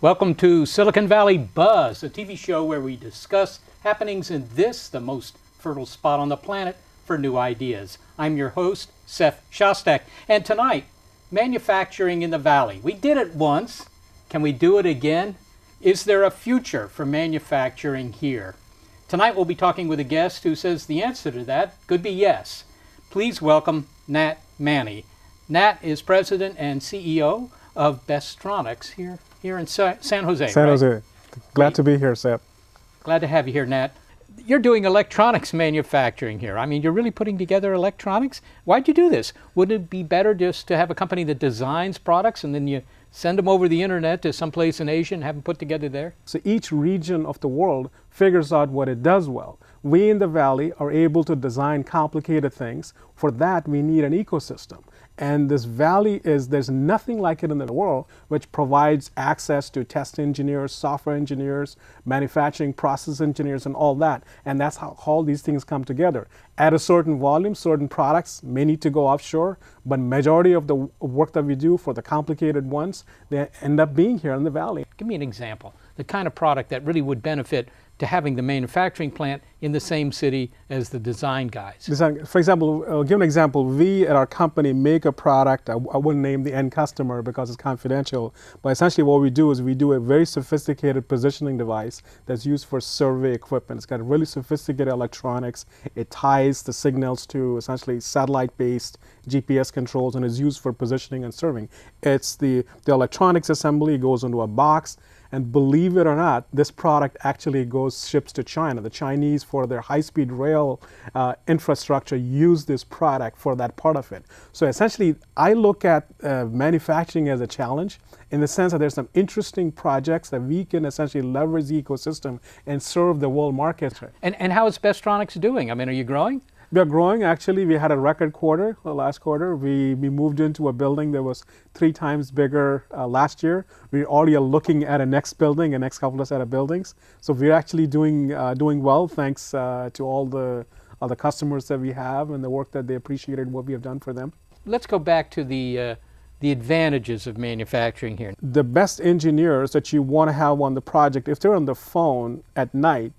Welcome to Silicon Valley Buzz, a TV show where we discuss happenings in this, the most fertile spot on the planet for new ideas. I'm your host, Seth Shostak, and tonight, manufacturing in the Valley. We did it once. Can we do it again? Is there a future for manufacturing here? Tonight we'll be talking with a guest who says the answer to that could be yes. Please welcome Nat Manny. Nat is president and CEO of Bestronics here in San Jose. San Jose. Glad to be here, Seth. Glad to have you here, Nat. You're doing electronics manufacturing here. I mean, you're really putting together electronics? Why'd you do this? Wouldn't it be better just to have a company that designs products and then you send them over the internet to someplace in Asia and have them put together there? So each region of the world figures out what it does well. We in the Valley are able to design complicated things. For that, we need an ecosystem. And this valley there's nothing like it in the world, which provides access to test engineers, software engineers, manufacturing process engineers, and all that. And that's how all these things come together. At a certain volume, certain products may need to go offshore, but majority of the work that we do for the complicated ones, they end up being here in the valley. Give me an example, the kind of product that really would benefit to having the manufacturing plant in the same city as the design guys. For example, I'll give an example. We at our company make a product, I wouldn't name the end customer because it's confidential, but essentially what we do is we do a very sophisticated positioning device that's used for survey equipment. It's got really sophisticated electronics. It ties the signals to essentially satellite-based GPS controls and is used for positioning and surveying. It's the electronics assembly goes into a box. And believe it or not, this product actually ships to China. The Chinese, for their high-speed rail infrastructure, use this product for that part of it. So essentially, I look at manufacturing as a challenge in the sense that there's some interesting projects that we can essentially leverage the ecosystem and serve the world market. And how is Bestronics doing? I mean, are you growing? We are growing. Actually, we had a record quarter last quarter. We moved into a building that was 3 times bigger last year. We already are looking at a next building, a next couple of set of buildings. So we're actually doing well thanks to all the customers that we have and the work that they appreciated what we have done for them. Let's go back to the advantages of manufacturing here. The best engineers that you want to have on the project, if they're on the phone at night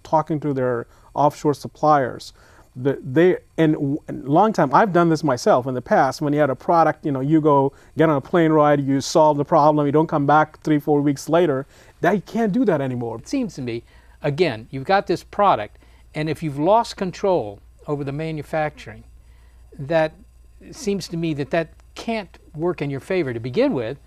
talking to their offshore suppliers, in a long time, I've done this myself in the past. When you had a product, you go get on a plane ride, you solve the problem, you don't come back 3-4 weeks later. You can't do that anymore. It seems to me, again, you've got this product, and if you've lost control over the manufacturing, that seems to me that can't work in your favor to begin with.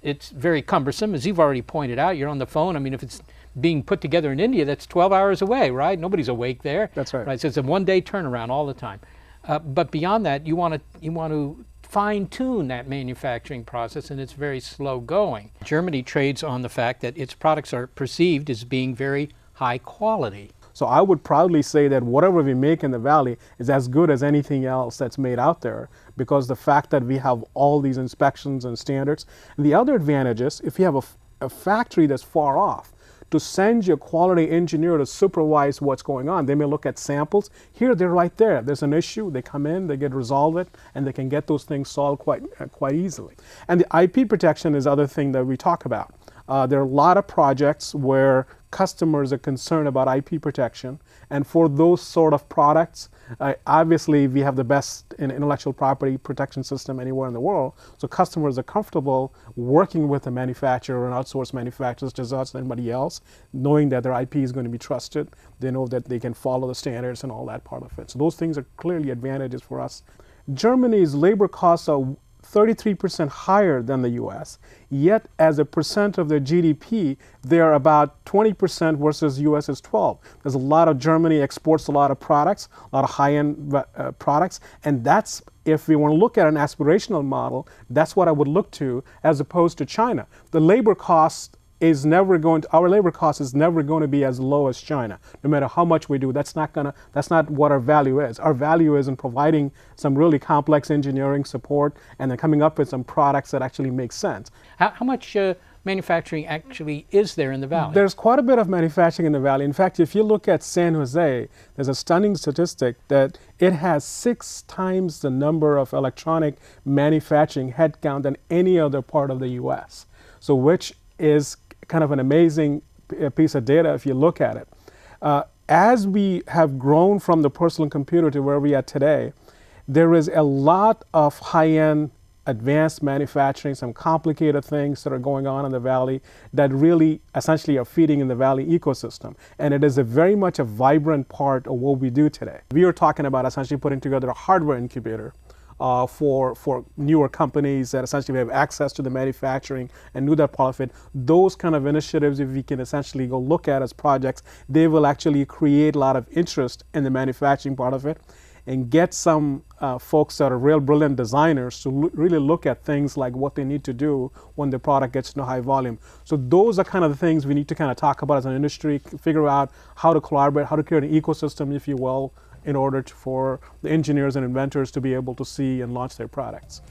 It's very cumbersome, as you've already pointed out. You're on the phone. I mean, if it's being put together in India, that's 12 hours away, right? Nobody's awake there. That's right. So it's a one-day turnaround all the time. But beyond that, you want to fine-tune that manufacturing process, and it's very slow going. Germany trades on the fact that its products are perceived as being very high quality. So I would proudly say that whatever we make in the Valley is as good as anything else that's made out there, because the fact that we have all these inspections and standards. And the other advantage is if you have a factory that's far off, to send your quality engineer to supervise what's going on. They may look at samples. Here, they're right there. There's an issue. They come in, they get resolve it, and they can get those things solved quite easily. And the IP protection is the other thing that we talk about. There are a lot of projects where customers are concerned about IP protection, and for those sort of products, obviously we have the best intellectual property protection system anywhere in the world, so customers are comfortable working with a manufacturer or an outsourced manufacturer such as us and anybody else, knowing that their IP is going to be trusted. They know that they can follow the standards and all that part of it. So those things are clearly advantages for us. Germany's labor costs are 33% higher than the US, yet as a percent of their GDP, they are about 20% versus US is 12. There's a lot of Germany exports a lot of products, a lot of high-end products, and that's, if we want to look at an aspirational model, that's what I would look to as opposed to China. The labor cost is never going to, our labor cost is never going to be as low as China. No matter how much we do, that's not what our value is. Our value is in providing some really complex engineering support and then coming up with some products that actually make sense. How much manufacturing actually is there in the Valley? There's quite a bit of manufacturing in the Valley. In fact, if you look at San Jose, there's a stunning statistic that it has 6 times the number of electronic manufacturing headcount than any other part of the US. So which is kind of an amazing piece of data if you look at it. As we have grown from the personal computer to where we are today, there is a lot of high-end advanced manufacturing, some complicated things that are going on in the Valley that really essentially are feeding in the Valley ecosystem. And it is very much a vibrant part of what we do today. We are talking about essentially putting together a hardware incubator for newer companies that essentially have access to the manufacturing and do that part of it. Those kind of initiatives, if we can essentially go look at as projects, they will actually create a lot of interest in the manufacturing part of it and get some folks that are real brilliant designers to really look at things like what they need to do when the product gets to high volume. So those are kind of the things we need to kind of talk about as an industry, figure out how to collaborate, how to create an ecosystem, if you will, in order for the engineers and inventors to be able to see and launch their products.